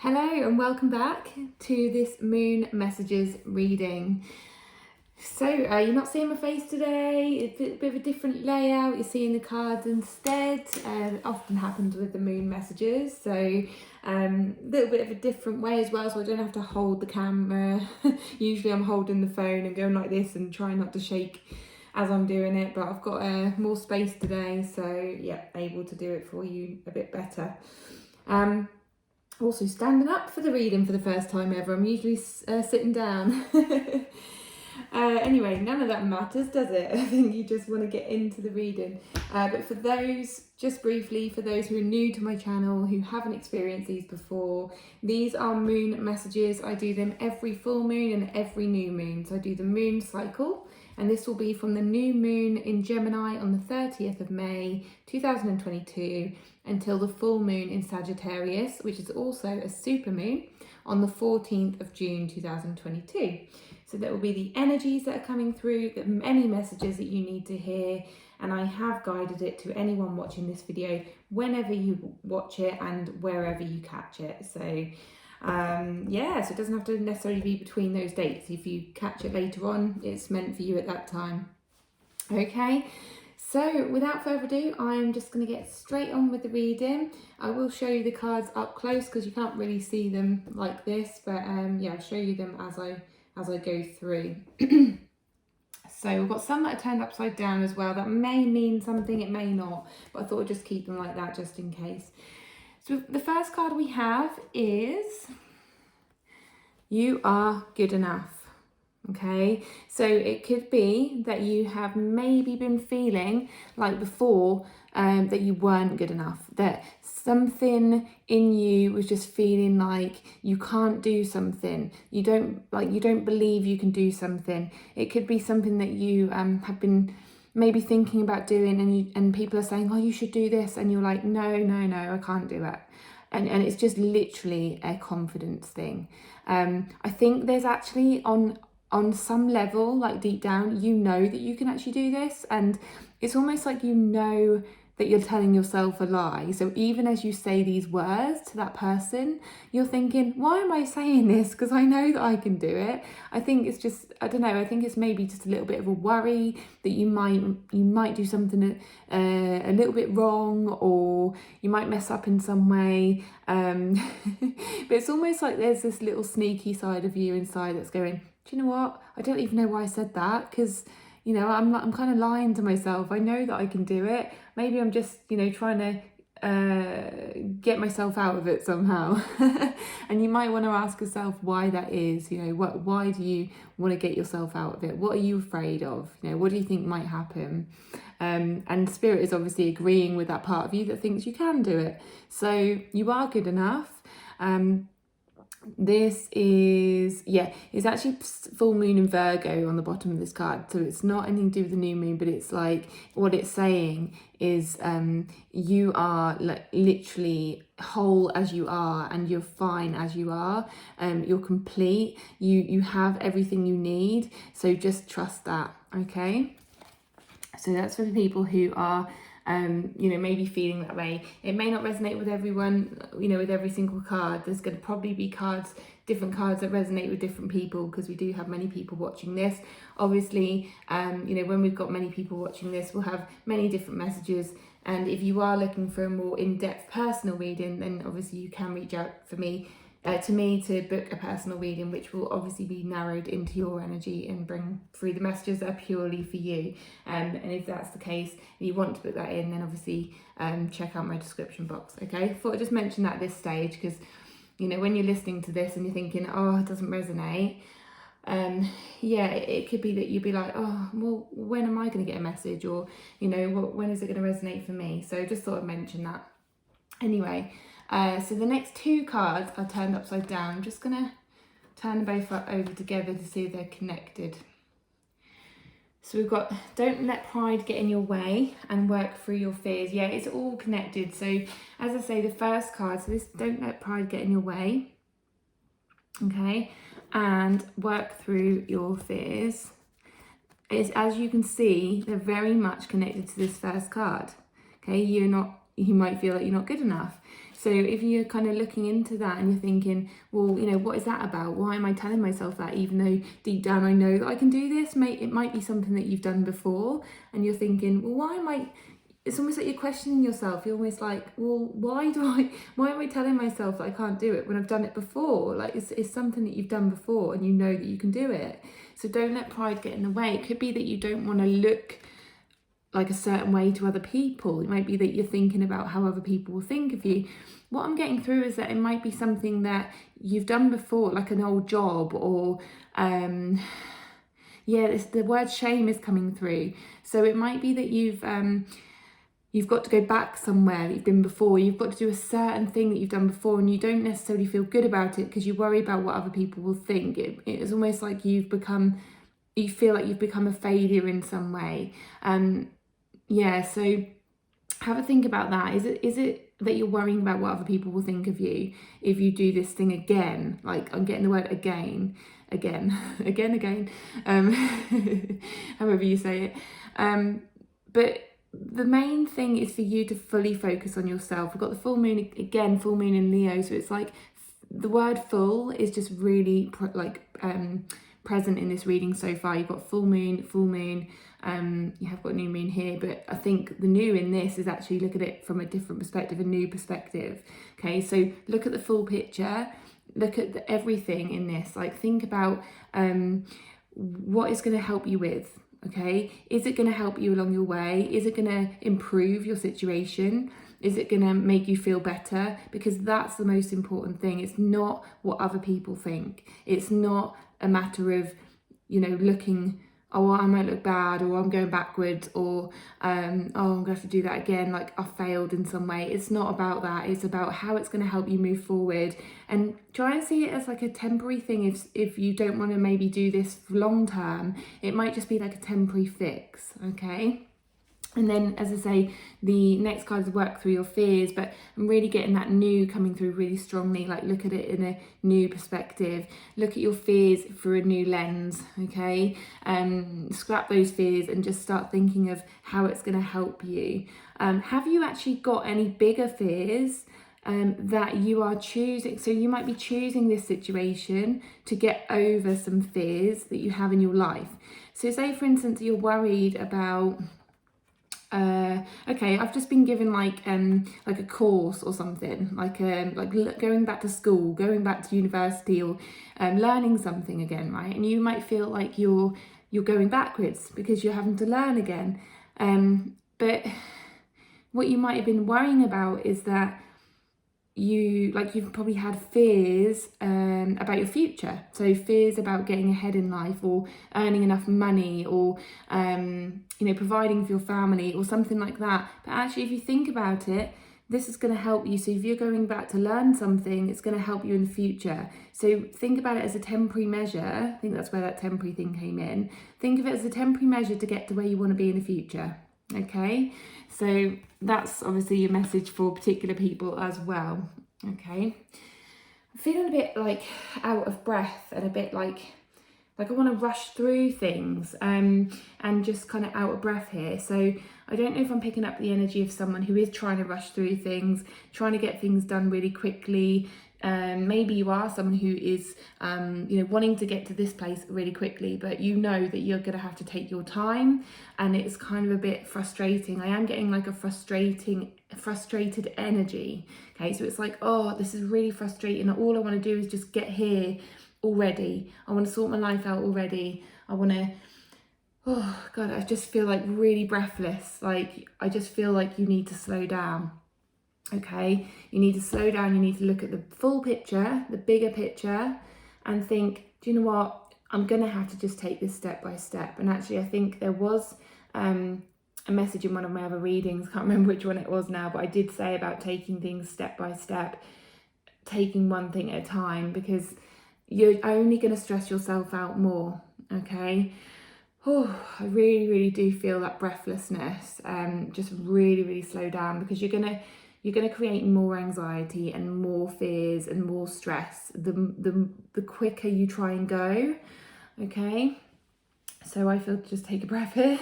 Hello and welcome back to this moon messages reading. So you're not seeing my face today, a bit of a different layout, you're seeing the cards instead. It often happens with the moon messages, so a little bit of a different way as well, so I don't have to hold the camera. Usually I'm holding the phone and going like this and trying not to shake as I'm doing it, but I've got more space today, so yeah, able to do it for you a bit better. Also standing up for the reading for the first time ever. I'm usually sitting down. Anyway, none of that matters, does it? I think you just want to get into the reading. But for those, just briefly, for those who are new to my channel, who haven't experienced these before, these are moon messages. I do them every full moon and every new moon. So I do the moon cycle, and this will be from the new moon in Gemini on the 30th of May 2022 until the full moon in Sagittarius, which is also a super moon, on the 14th of June 2022. So that will be the energies that are coming through, any messages that you need to hear, and I have guided it to anyone watching this video whenever you watch it and wherever you catch it. So yeah, so it doesn't have to necessarily be between those dates. If you catch it later on, it's meant for you at that time. Okay, so without further ado, I'm just going to get straight on with the reading. I will show you the cards up close because you can't really see them like this, but yeah, I'll show you them as I go through. So we've got some that are turned upside down as well. That may mean something, it may not, but I thought I'd just keep them like that just in case. So the first card we have is you are good enough. Okay, so it could be that you have maybe been feeling like before that you weren't good enough, that something in you was just feeling like you can't do something, you don't believe you can do something. It could be something that you have been maybe thinking about doing, and people are saying, oh, you should do this, and you're like, no, I can't do it. And it's just literally a confidence thing. I think there's actually on some level, like deep down, you know that you can actually do this, and it's almost like you know that you're telling yourself a lie. So even as you say these words to that person, you're thinking, why am I saying this? Because I know that I can do it. I think it's just, I don't know, I think it's maybe just a little bit of a worry that you might do something a little bit wrong, or you might mess up in some way. But it's almost like there's this little sneaky side of you inside that's going, do you know what? I don't even know why I said that, because, you know, I'm kind of lying to myself. I know that I can do it. Maybe I'm just, you know, trying to get myself out of it somehow. And you might want to ask yourself why that is. You know, why do you want to get yourself out of it? What are you afraid of? You know, what do you think might happen? And Spirit is obviously agreeing with that part of you that thinks you can do it. So you are good enough. This is, yeah, it's actually full moon in Virgo on the bottom of this card, so it's not anything to do with the new moon, but it's like what it's saying is you are like literally whole as you are, and you're fine as you are. You're complete, you have everything you need, so just trust that. Okay, so that's for the people who are you know, maybe feeling that way. It may not resonate with everyone, you know, with every single card. There's going to probably be different cards that resonate with different people, because we do have many people watching this. Obviously, you know, when we've got many people watching this, we'll have many different messages. And if you are looking for a more in-depth personal reading, then obviously you can reach out to me to book a personal reading, which will obviously be narrowed into your energy and bring through the messages that are purely for you. And if that's the case, and you want to put that in, then obviously check out my description box. Okay, thought I'd just mention that at this stage, because, you know, when you're listening to this and you're thinking, oh, it doesn't resonate, yeah, it could be that you'd be like, oh, well, when am I going to get a message, or, you know, when is it going to resonate for me? So just thought I'd mention that. Anyway, so the next two cards are turned upside down. I'm just going to turn them both over together to see if they're connected. So we've got don't let pride get in your way and work through your fears. Yeah, it's all connected. So as I say, the first card, so this don't let pride get in your way. Okay, and work through your fears. Is, as you can see, they're very much connected to this first card. Okay, you might feel like you're not good enough. So if you're kind of looking into that and you're thinking, well, you know, what is that about? Why am I telling myself that, even though deep down I know that I can do this? It might be something that you've done before, and you're thinking, well, why am I? It's almost like you're questioning yourself. You're almost like, well, why am I telling myself that I can't do it when I've done it before? Like, it's something that you've done before and you know that you can do it. So don't let pride get in the way. It could be that you don't want to look like a certain way to other people. It might be that you're thinking about how other people will think of you. What I'm getting through is that it might be something that you've done before, like an old job, or the word shame is coming through. So it might be that you've got to go back somewhere that you've been before. You've got to do a certain thing that you've done before, and you don't necessarily feel good about it because you worry about what other people will think. It is almost like you feel like you've become a failure in some way. So have a think about that. Is it that you're worrying about what other people will think of you if you do this thing again? Like, I'm getting the word again, however you say it. But the main thing is for you to fully focus on yourself. We've got the full moon in Leo, so it's like the word full is just really present in this reading so far. You've got full moon, you have got new moon here, but I think the new in this is actually look at it from a different perspective, a new perspective. Okay, so look at the full picture, look at everything in this, like think about what is going to help you with. Okay, is it going to help you along your way? Is it going to improve your situation? Is it going to make you feel better? Because that's the most important thing. It's not what other people think. It's not a matter of, looking, oh, I might look bad, or I'm going backwards, or I'm going to have to do that again, like I failed in some way. It's not about that. It's about how it's going to help you move forward, and try and see it as like a temporary thing. If you don't want to maybe do this for long term, it might just be like a temporary fix. Okay. And then, as I say, the next card is work through your fears, but I'm really getting that new coming through really strongly. Like, look at it in a new perspective. Look at your fears through a new lens, okay? Scrap those fears and just start thinking of how it's going to help you. Have you actually got any bigger fears that you are choosing? So you might be choosing this situation to get over some fears that you have in your life. So say, for instance, you're worried about... I've just been given like a course or something, like going back to school, going back to university, or learning something again, right? And you might feel like you're going backwards because you're having to learn again. But what you might have been worrying about is that you've probably had fears about your future. So fears about getting ahead in life, or earning enough money, or providing for your family, or something like that. But actually, if you think about it, this is going to help you. So if you're going back to learn something, it's going to help you in the future. So think about it as a temporary measure. I think that's where that temporary thing came in. Think of it as a temporary measure to get to where you want to be in the future. Okay, so that's obviously your message for particular people as well. Okay, I'm feeling a bit like out of breath, and a bit like I want to rush through things and just kind of out of breath here. So I don't know if I'm picking up the energy of someone who is trying to rush through things, trying to get things done really quickly. Maybe you are someone who is wanting to get to this place really quickly, but you know that you're going to have to take your time, and it's kind of a bit frustrating. I am getting like a frustrated energy. Okay, so it's like, oh, this is really frustrating. All I want to do is just get here already. I want to sort my life out already. I want to, oh God, I just feel like really breathless. Like, I just feel like you need to slow down. Okay, you need to slow down. You need to look at the full picture, the bigger picture, and think, do you know what? I'm going to have to just take this step by step. And actually, I think there was a message in one of my other readings, can't remember which one it was now, but I did say about taking things step by step, taking one thing at a time, because you're only going to stress yourself out more. Okay. Oh, I really, really do feel that breathlessness. Just really, really slow down, because you're gonna create more anxiety and more fears and more stress the quicker you try and go. Okay, so I feel, just take a breath here.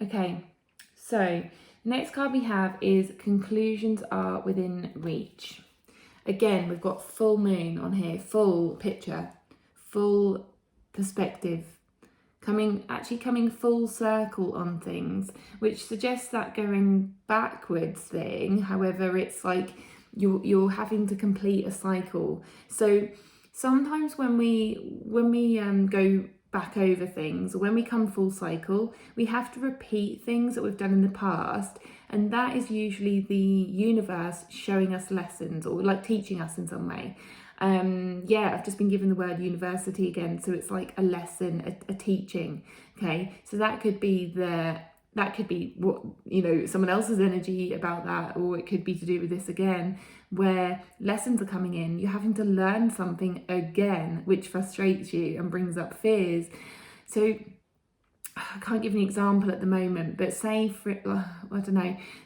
Okay, so Next card we have is conclusions are within reach. Again, we've got full moon on here, full picture, full perspective, coming full circle on things, which suggests that going backwards thing. However, it's like you're having to complete a cycle. So sometimes when we go back over things, or when we come full cycle, we have to repeat things that we've done in the past, and that is usually the universe showing us lessons, or like teaching us in some way. I've just been given the word university again, so it's like a lesson, a teaching. Okay, so that could be what, you know, someone else's energy about that, or it could be to do with this again, where lessons are coming in, you're having to learn something again, which frustrates you and brings up fears. So I can't give an example at the moment, but say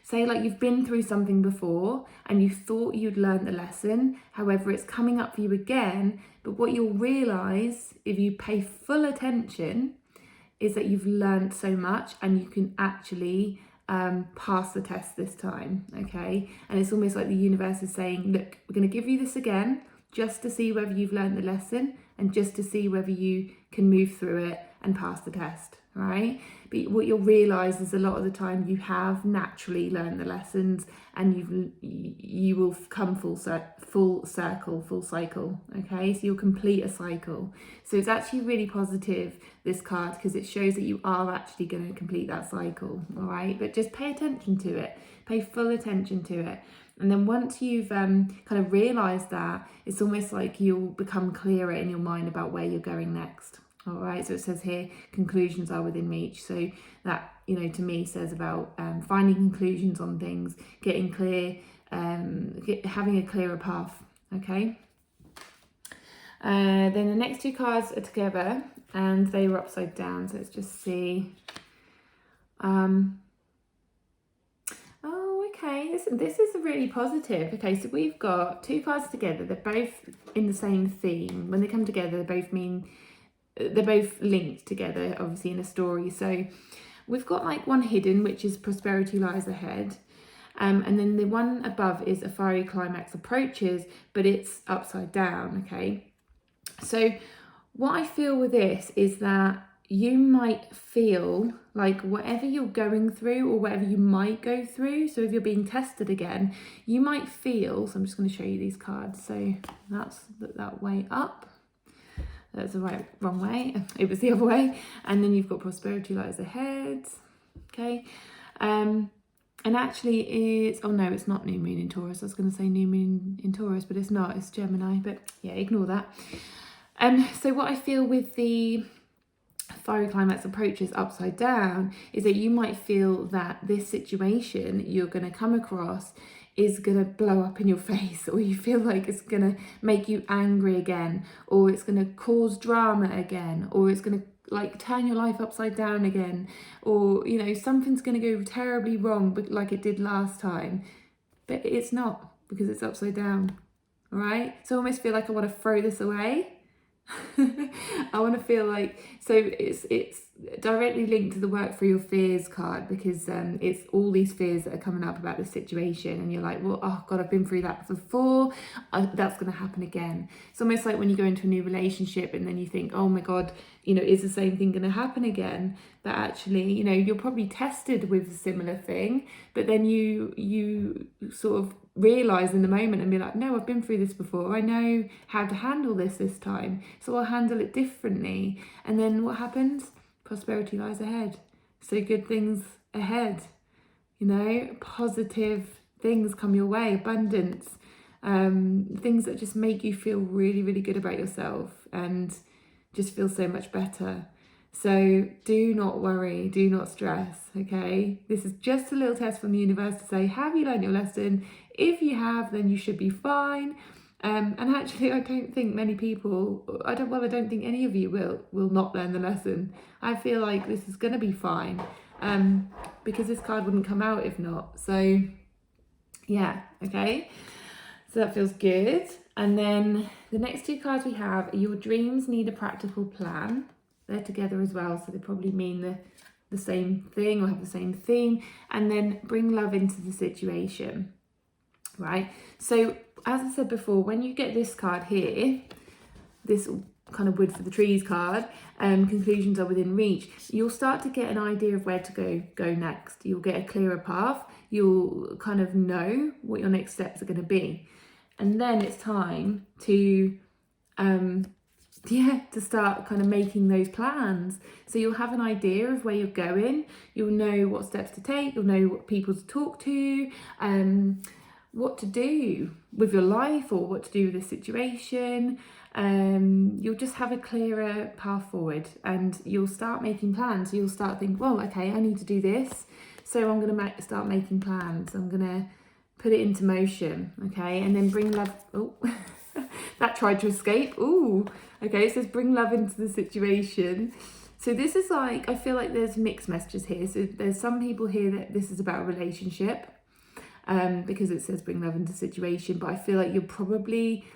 say like you've been through something before and you thought you'd learned the lesson, however it's coming up for you again, but what you'll realise if you pay full attention is that you've learned so much and you can actually pass the test this time, okay? And it's almost like the universe is saying, look, we're going to give you this again just to see whether you've learned the lesson and just to see whether you can move through it and pass the test, right? But what you'll realise is a lot of the time you have naturally learned the lessons, and you will come full cycle, okay? So you'll complete a cycle. So it's actually really positive, this card, because it shows that you are actually going to complete that cycle, all right? But just pay attention to it, pay full attention to it. And then once you've kind of realised that, it's almost like you'll become clearer in your mind about where you're going next. All right, so it says here, conclusions are within reach. So that, you know, to me says about finding conclusions on things, getting clear, having a clearer path, okay? Then the next two cards are together and they were upside down. So let's just see. Okay, this is really positive. Okay, so we've got two cards together. They're both in the same theme. When they come together, they're both linked together, obviously, in a story. So we've got like one hidden, which is prosperity lies ahead. And then the one above is a fiery climax approaches, but it's upside down, okay? So what I feel with this is that you might feel like whatever you're going through, or whatever you might go through, so if you're being tested again, you might feel, so I'm just going to show you these cards. So that's that way up. That's the wrong way. It was the other way. And then you've got prosperity lies ahead. Okay. And actually it's, oh no, it's not new moon in Taurus. I was going to say new moon in Taurus, but it's not. It's Gemini. But yeah, ignore that. So what I feel with the fiery climax approaches upside down is that you might feel that this situation you're going to come across is going to blow up in your face, or you feel like it's going to make you angry again, or it's going to cause drama again, or it's going to like turn your life upside down again, or, you know, something's going to go terribly wrong, but like it did last time. But it's not, because it's upside down. All right, so I almost feel like I want to throw this away. I want to feel like, so it's directly linked to the work for your fears card, because it's all these fears that are coming up about the situation, and you're like, well, oh god, I've been through that before, that's going to happen again. It's almost like when you go into a new relationship and then you think, oh my god, you know, is the same thing going to happen again? But actually, you know, you're probably tested with a similar thing, but then you sort of realise in the moment and be like, no, I've been through this before, I know how to handle this time, so I'll handle it differently. And then what happens? Prosperity lies ahead. So good things ahead, you know, positive things come your way, abundance, things that just make you feel really, really good about yourself and just feel so much better. So do not worry, do not stress, okay? This is just a little test from the universe to say, have you learned your lesson? If you have, then you should be fine. And actually, I don't think many people, I don't think any of you will not learn the lesson. I feel like this is going to be fine, because this card wouldn't come out if not. So yeah, okay. So that feels good. And then the next two cards we have are your dreams need a practical plan. They're together as well, so they probably mean the same thing or have the same theme, and then bring love into the situation, right? So as I said before, when you get this card here, this kind of wood for the trees card, conclusions are within reach, you'll start to get an idea of where to go next. You'll get a clearer path. You'll kind of know what your next steps are going to be. And then it's time to start kind of making those plans. So you'll have an idea of where you're going. You'll know what steps to take. You'll know what people to talk to, what to do with your life or what to do with the situation. You'll just have a clearer path forward, and you'll start making plans. You'll start thinking, well, okay, I need to do this, so I'm going to start making plans. I'm going to put it into motion, okay? And then bring love. Oh, that tried to escape. Ooh, okay, it says bring love into the situation. So this is like, I feel like there's mixed messages here. So there's some people here that this is about a relationship, because it says bring love into the situation, but I feel like you're probably,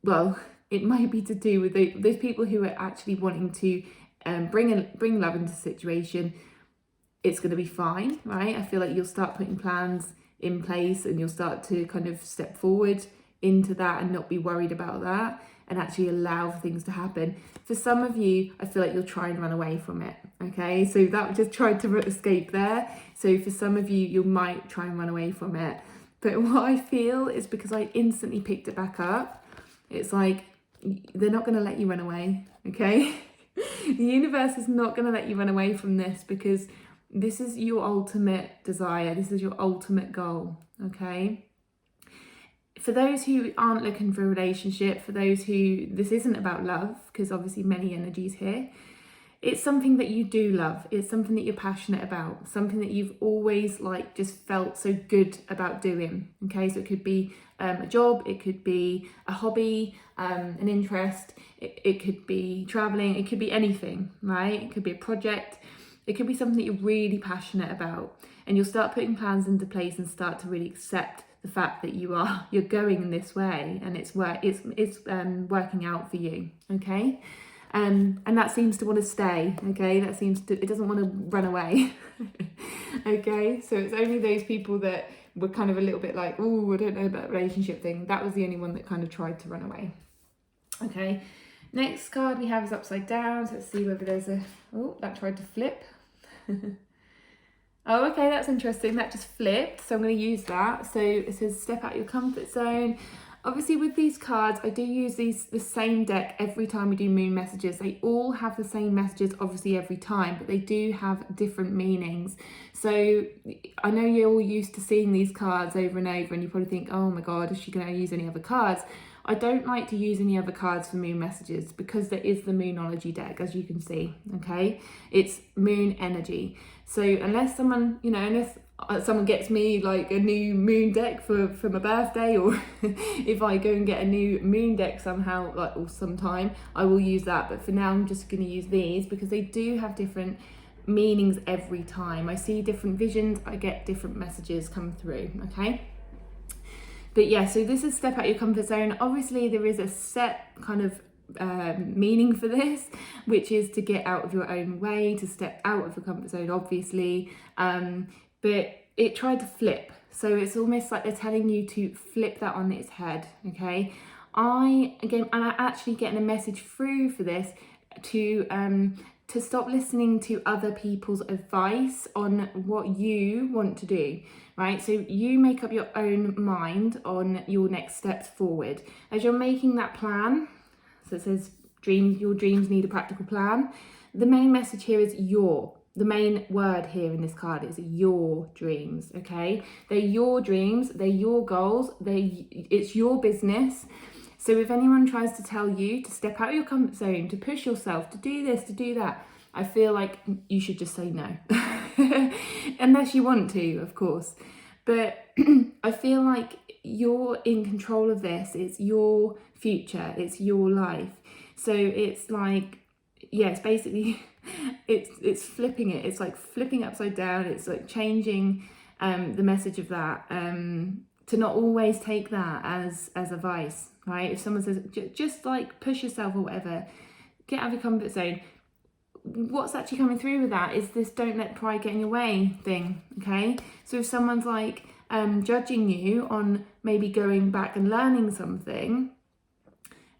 well, it might be to do with those people who are actually wanting to bring love into the situation. It's going to be fine, right? I feel like you'll start putting plans in place, and you'll start to kind of step forward into that and not be worried about that, and actually allow things to happen. For some of you, I feel like you'll try and run away from it, okay? So that just tried to escape there. So for some of you, you might try and run away from it. But what I feel is, because I instantly picked it back up, it's like, they're not going to let you run away, okay? The universe is not going to let you run away from this, because this is your ultimate desire. This is your ultimate goal, okay? For those who aren't looking for a relationship, for those who this isn't about love, because obviously many energies here, it's something that you do love. It's something that you're passionate about, something that you've always like just felt so good about doing, okay? So it could be a job, it could be a hobby, an interest, it could be traveling, it could be anything, right? It could be a project, it could be something that you're really passionate about, and you'll start putting plans into place and start to really accept the fact that you're going in this way, and it's working out for you, okay? And that seems to want to stay, okay? It doesn't want to run away, okay? So it's only those people that were kind of a little bit like, oh, I don't know about the relationship thing. That was the only one that kind of tried to run away, okay? Next card we have is upside down. So let's see whether there's that tried to flip. Oh, okay, that's interesting. That just flipped, so I'm going to use that. So it says step out your comfort zone. Obviously with these cards, I do use the same deck every time we do moon messages. They all have the same messages, obviously, every time, but they do have different meanings. So I know you're all used to seeing these cards over and over, and you probably think, oh my God, is she going to use any other cards? I don't like to use any other cards for moon messages, because there is the Moonology deck, as you can see, okay? It's moon energy. So unless someone gets me like a new moon deck for my birthday, or if I go and get a new moon deck somehow, like, or sometime, I will use that. But for now, I'm just going to use these, because they do have different meanings every time. I see different visions, I get different messages come through, okay? But yeah, so this is step out your comfort zone. Obviously, there is a set kind of meaning for this, which is to get out of your own way, to step out of the comfort zone, obviously. But it tried to flip. So it's almost like they're telling you to flip that on its head, okay? I'm actually getting a message through for this to stop listening to other people's advice on what you want to do, right? So you make up your own mind on your next steps forward. As you're making that plan, so it says your dreams need a practical plan. The main message here is the main word here in this card is your dreams, okay? They're your dreams, they're your goals, it's your business. So if anyone tries to tell you to step out of your comfort zone, to push yourself, to do this, to do that, I feel like you should just say no. Unless you want to, of course. But I feel like you're in control of this. It's your future. It's your life. So it's like, yeah, it's basically, it's flipping it. It's like flipping upside down. It's like changing the message of that. To not always take that as advice, right? If someone says, just like push yourself or whatever, get out of your comfort zone. what's actually coming through with that is this don't let pride get in your way thing, okay? So if someone's like judging you on maybe going back and learning something,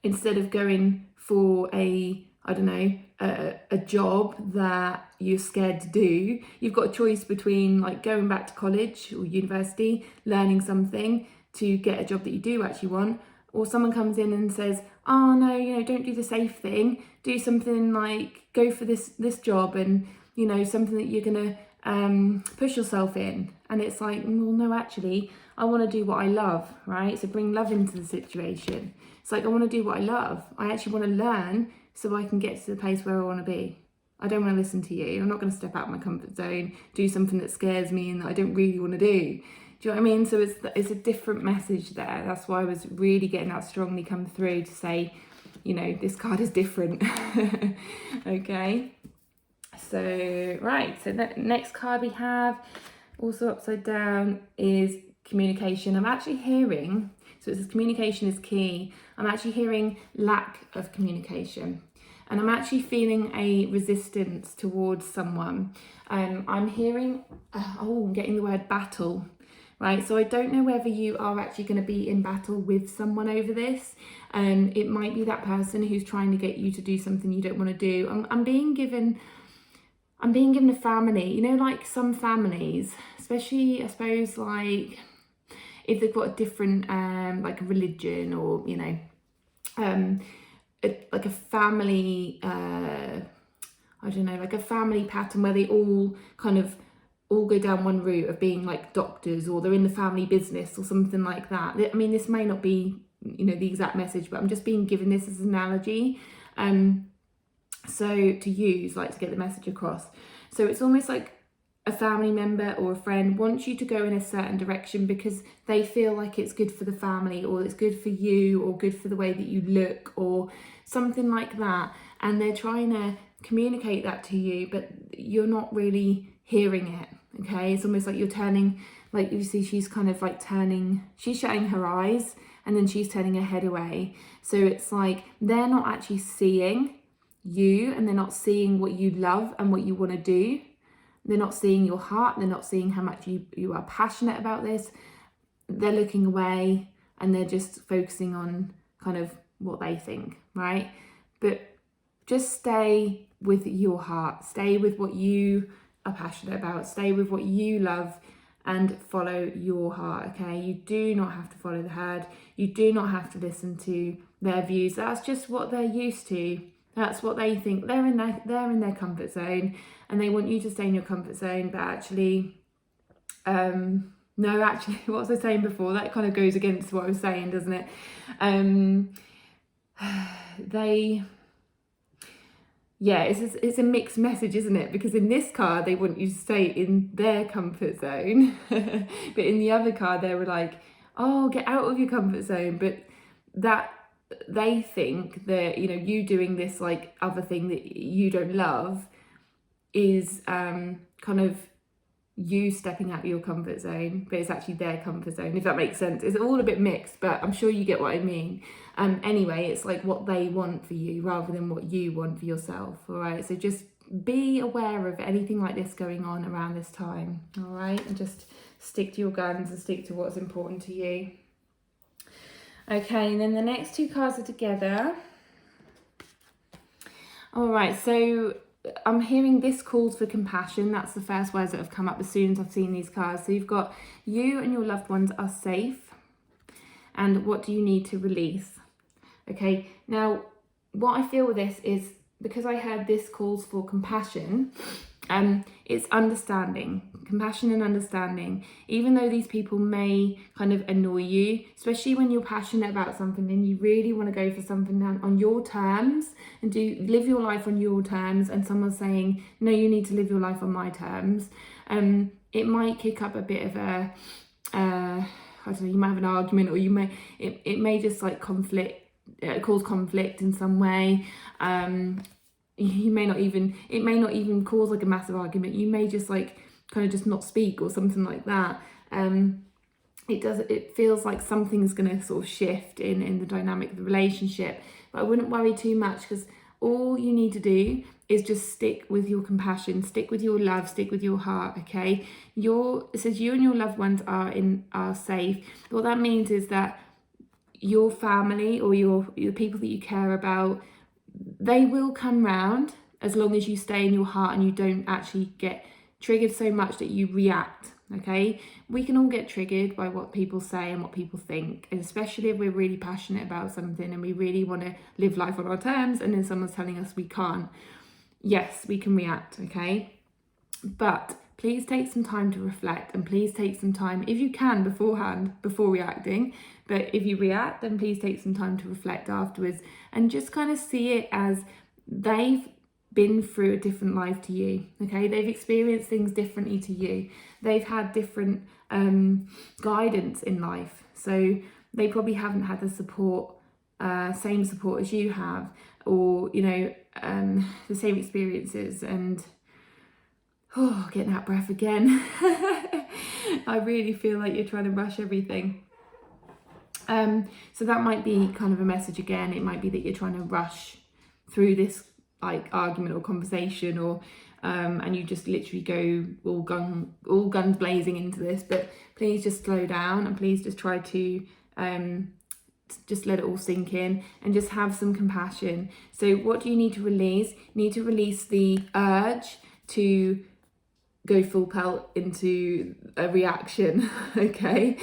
instead of going for a job that you're scared to do, you've got a choice between like going back to college or university, learning something to get a job that you do actually want, or someone comes in and says, oh no, don't do the safe thing, do something like go for this job, and something that you're gonna push yourself in. And it's like, well, no, actually I want to do what I love, right? So bring love into the situation. It's like, I want to do what I love. I actually want to learn so I can get to the place where I want to be. I don't want to listen to you. I'm not going to step out of my comfort zone, do something that scares me and that I don't really want to do. Do you know what I mean? So it's a different message there. That's why I was really getting that strongly come through to say, this card is different. Okay. So, right. So the next card we have, also upside down, is communication. I'm actually hearing, so it says communication is key. I'm actually hearing lack of communication. And I'm actually feeling a resistance towards someone. I'm hearing, I'm getting the word battle, right? So I don't know whether you are actually going to be in battle with someone over this. It might be that person who's trying to get you to do something you don't want to do. I'm being given a family, like some families, especially I suppose like if they've got a different like religion, or like a family, like a family pattern where they all go down one route of being like doctors, or they're in the family business or something like that. I mean, this may not be, the exact message, but I'm just being given this as an analogy. So to use, like, to get the message across. So it's almost like a family member or a friend wants you to go in a certain direction because they feel like it's good for the family, or it's good for you, or good for the way that you look, or something like that. And they're trying to communicate that to you, but you're not really hearing it, okay? It's almost like you're turning, like you see she's kind of like she's shutting her eyes and then she's turning her head away. So it's like they're not actually seeing you, and they're not seeing what you love and what you want to do. They're not seeing your heart. They're not seeing how much you are passionate about this. They're looking away and they're just focusing on kind of what they think, right? But just stay with your heart. Stay with what you are passionate about. Stay with what you love and follow your heart, okay? You do not have to follow the herd. You do not have to listen to their views. That's just what they're used to. That's what they think. They're in their comfort zone, and they want you to stay in your comfort zone. But actually, no, actually, what was I saying before? That kind of goes against what I was saying, doesn't it? It's a mixed message, isn't it? Because in this card, they want you to stay in their comfort zone. But in the other card, they were like, oh, get out of your comfort zone. But that they think that, you doing this like other thing that you don't love is kind of you stepping out of your comfort zone, but it's actually their comfort zone, if that makes sense. It's all a bit mixed, but I'm sure you get what I mean. Anyway, it's like what they want for you rather than what you want for yourself. All right, so just be aware of anything like this going on around this time. All right, and just stick to your guns and stick to what's important to you. Okay, and then the next two cards are together. All right, so I'm hearing this calls for compassion. That's the first words that have come up as soon as I've seen these cards. So you've got you and your loved ones are safe. And what do you need to release? Okay, now what I feel with this is, because I heard this calls for compassion, it's understanding, compassion and understanding. Even though these people may kind of annoy you, especially when you're passionate about something and you really want to go for something on your terms and live your life on your terms, and someone's saying, no, you need to live your life on my terms, it might kick up a bit of a, I don't know, you might have an argument, or it may just like cause conflict in some way. It may not even cause like a massive argument. You may just like kind of just not speak or something like that. It feels like something's going to sort of shift in the dynamic of the relationship, but I wouldn't worry too much, because all you need to do is just stick with your compassion, stick with your love, stick with your heart, okay? It says you and your loved ones are safe. What that means is that your family or the people that you care about, they will come round as long as you stay in your heart and you don't actually get triggered so much that you react, okay? We can all get triggered by what people say and what people think, and especially if we're really passionate about something and we really want to live life on our terms and then someone's telling us we can't. Yes, we can react, okay? But please take some time to reflect, and please take some time, if you can, beforehand, before reacting. But if you react, then please take some time to reflect afterwards and just kind of see it as they've been through a different life to you, okay? They've experienced things differently to you. They've had different guidance in life. So they probably haven't had the support, same support as you have, or, you know, the same experiences. And getting that breath again. I really feel like you're trying to rush everything. So that might be kind of a message again. It might be that you're trying to rush through this like argument or conversation, or and you just literally go all guns blazing into this. But please just slow down, and please just try to just let it all sink in and just have some compassion. So what do you need to release? You need to release the urge to go full pelt into a reaction, okay?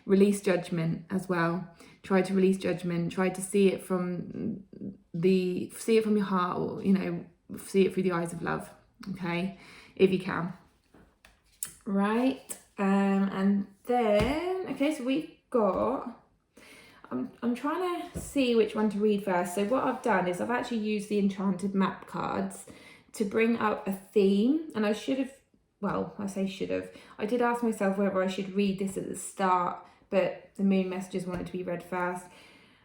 Release judgment as well. Try to release judgment. Try to see it from your heart, or, you know, see it through the eyes of love, okay? If you can. Right, and then, okay, so we've got, I'm trying to see which one to read first. So what I've done is I've actually used the enchanted map cards to bring up a theme, and I should have, well, I say should have, I did ask myself whether I should read this at the start, but the moon messages wanted to be read first.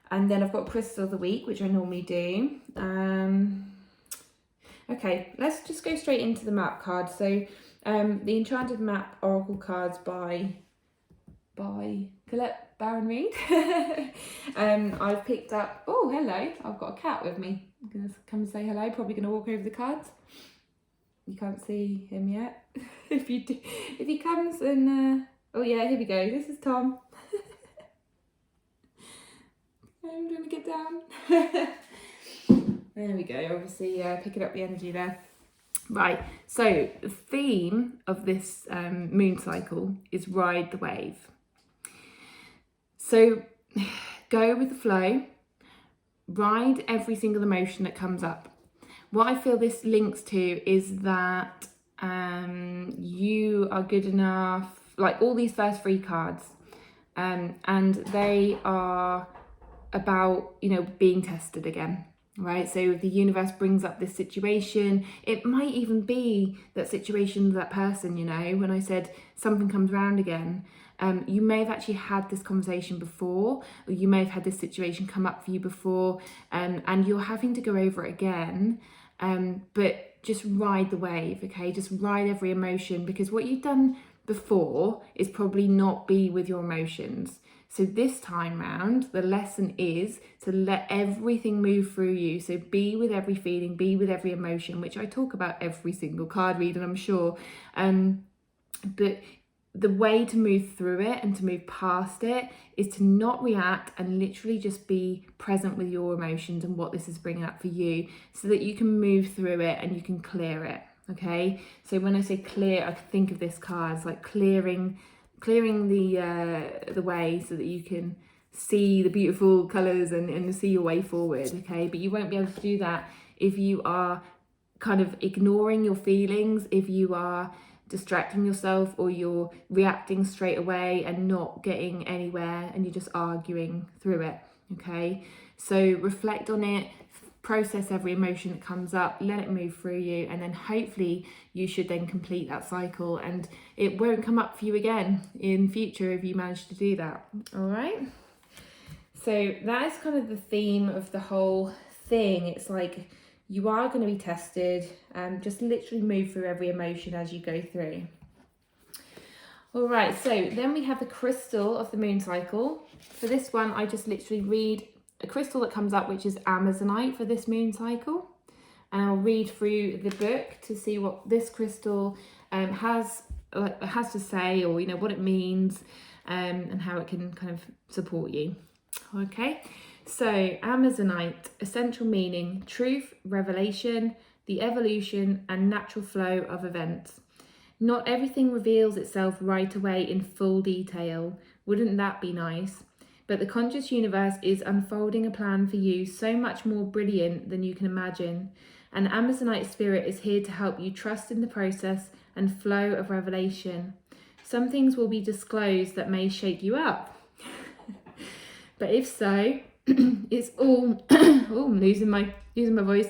And then I've got crystal of the week, which I normally do. Okay, let's just go straight into the map card. So the enchanted map oracle cards by Colette Baron Reed. I've picked up, oh hello, I've got a cat with me. I'm gonna come and say hello. Probably gonna walk over the cards. You can't see him yet. If he comes and oh yeah, here we go. This is Tom. I'm gonna get down. There we go. Obviously picking up the energy there. Right, so the theme of this moon cycle is ride the wave. So go with the flow, ride every single emotion that comes up. What I feel this links to is that you are good enough, like all these first 3 cards, and they are about, you know, being tested again. Right, so if the universe brings up this situation, it might even be that situation, that person, you know, when I said something comes around again, you may have actually had this conversation before, or you may have had this situation come up for you before, and you're having to go over it again, but just ride the wave, okay? Just ride every emotion, because what you've done before is probably not be with your emotions. So this time round, the lesson is to let everything move through you. So be with every feeling, be with every emotion, which I talk about every single card read, and I'm sure. But the way to move through it and to move past it is to not react and literally just be present with your emotions and what this is bringing up for you, so that you can move through it and you can clear it, okay? So when I say clear, I think of this card as like clearing the way, so that you can see the beautiful colours and see your way forward, okay? But you won't be able to do that if you are kind of ignoring your feelings, if you are distracting yourself, or you're reacting straight away and not getting anywhere and you're just arguing through it, okay? So reflect on it, process every emotion that comes up, let it move through you, and then hopefully you should then complete that cycle and it won't come up for you again in future if you manage to do that. All right, so that is kind of the theme of the whole thing. It's like you are going to be tested, and just literally move through every emotion as you go through. All right, so then we have the crystal of the moon cycle. For this one, I just literally read a crystal that comes up, which is Amazonite for this moon cycle. and I'll read through the book to see what this crystal has to say, or what it means, and how it can kind of support you. Okay, so Amazonite, essential meaning: truth, revelation, the evolution and natural flow of events. Not everything reveals itself right away in full detail. Wouldn't that be nice? But the conscious universe is unfolding a plan for you so much more brilliant than you can imagine. And Amazonite spirit is here to help you trust in the process and flow of revelation. Some things will be disclosed that may shake you up. But if so, it's all oh, I'm losing my voice.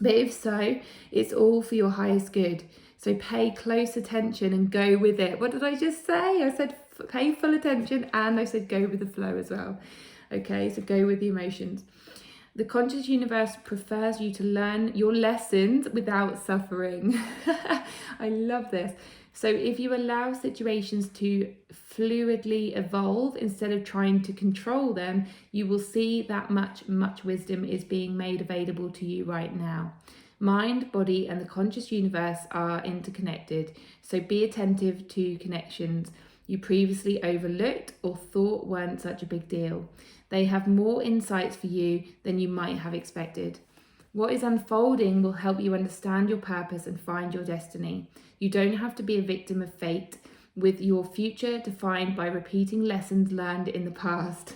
But if so, it's all for your highest good. So pay close attention and go with it. What did I just say? I said pay full attention, and I said go with the flow as well. Okay, so go with the emotions. The conscious universe prefers you to learn your lessons without suffering. I love this. So if you allow situations to fluidly evolve instead of trying to control them, you will see that much wisdom is being made available to you right now. Mind, body, and the conscious universe are interconnected, so be attentive to connections you previously overlooked or thought weren't such a big deal. They have more insights for you than you might have expected. What is unfolding will help you understand your purpose and find your destiny. You don't have to be a victim of fate, with your future defined by repeating lessons learned in the past.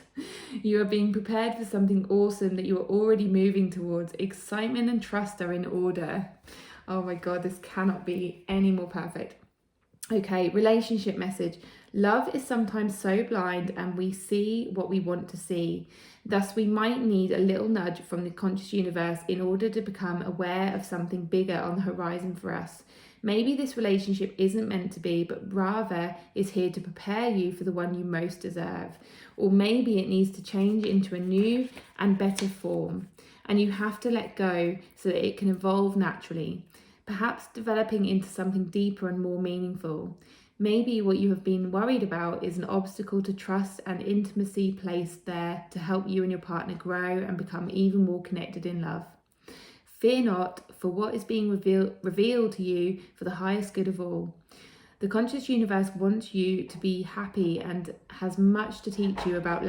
You are being prepared for something awesome that you are already moving towards. Excitement and trust are in order. Oh my God, this cannot be any more perfect. Okay, relationship message. Love is sometimes so blind and we see what we want to see. Thus, we might need a little nudge from the conscious universe in order to become aware of something bigger on the horizon for us. Maybe this relationship isn't meant to be, but rather is here to prepare you for the one you most deserve. Or maybe it needs to change into a new and better form, and you have to let go so that it can evolve naturally, perhaps developing into something deeper and more meaningful. Maybe what you have been worried about is an obstacle to trust and intimacy placed there to help you and your partner grow and become even more connected in love. Fear not, for what is being revealed to you for the highest good of all. The conscious universe wants you to be happy and has much to teach you about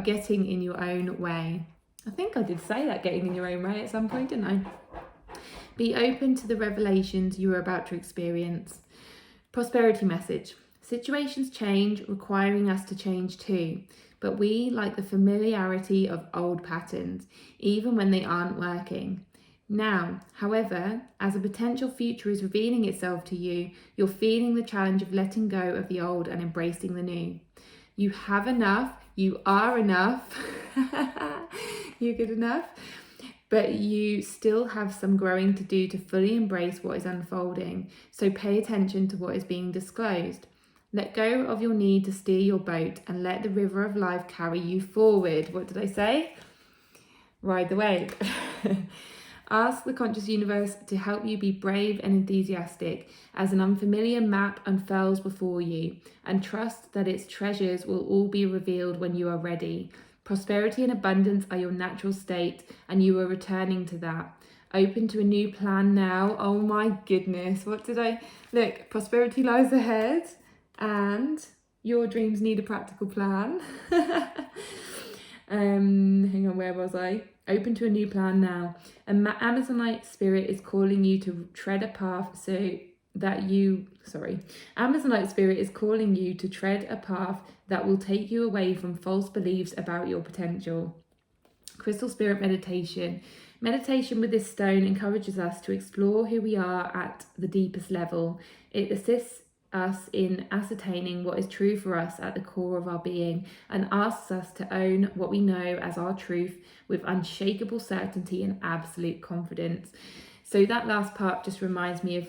getting in your own way. I think I did say that, getting in your own way, at some point, didn't I? Be open to the revelations you are about to experience. Prosperity message. Situations change, requiring us to change too. But we like the familiarity of old patterns, even when they aren't working. Now, however, as a potential future is revealing itself to you, you're feeling the challenge of letting go of the old and embracing the new. You have enough, you are enough, you're good enough, but you still have some growing to do to fully embrace what is unfolding. So pay attention to what is being disclosed. Let go of your need to steer your boat and let the river of life carry you forward. What did I say? Ride the wave. Ask the conscious universe to help you be brave and enthusiastic as an unfamiliar map unfurls before you, and trust that its treasures will all be revealed when you are ready. Prosperity and abundance are your natural state, and you are returning to that. Open to a new plan now. Oh my goodness. What did I... Look, prosperity lies ahead. And your dreams need a practical plan. Hang on, where was I? Open to a new plan now. Amazonite spirit is calling you to tread a path Amazonite spirit is calling you to tread a path that will take you away from false beliefs about your potential. Crystal spirit meditation. Meditation with this stone encourages us to explore who we are at the deepest level. It assists us in ascertaining what is true for us at the core of our being, and asks us to own what we know as our truth with unshakable certainty and absolute confidence. So that last part just reminds me of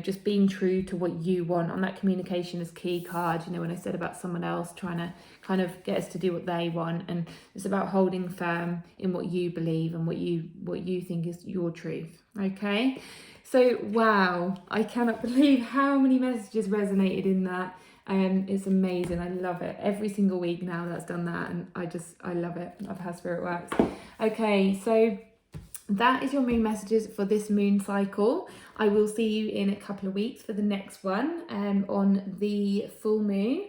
just being true to what you want on that communication is key card, when I said about someone else trying to kind of get us to do what they want, and it's about holding firm in what you believe and what you think is your truth. Okay. So, wow, I cannot believe how many messages resonated in that. It's amazing. I love it. Every single week now that's done that, and I love it. I love how spirit works. Okay, so that is your moon messages for this moon cycle. I will see you in a couple of weeks for the next one on the full moon.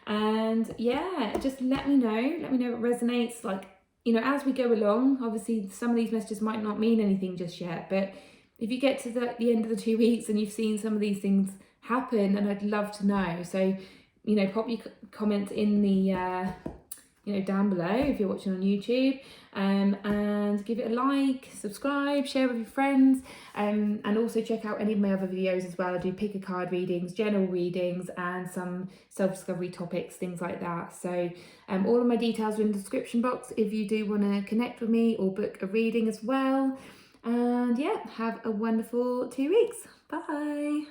And yeah, just let me know what resonates. Like, you know, as we go along, obviously some of these messages might not mean anything just yet, but if you get to the end of the 2 weeks and you've seen some of these things happen, and I'd love to know. So, you know, pop your comments in the you know, down below if you're watching on YouTube, and give it a like, subscribe, share with your friends, and also check out any of my other videos as well. I do pick a card readings, general readings, and some self-discovery topics, things like that. So all of my details are in the description box if you do want to connect with me or book a reading as well. And yeah, have a wonderful 2 weeks. Bye.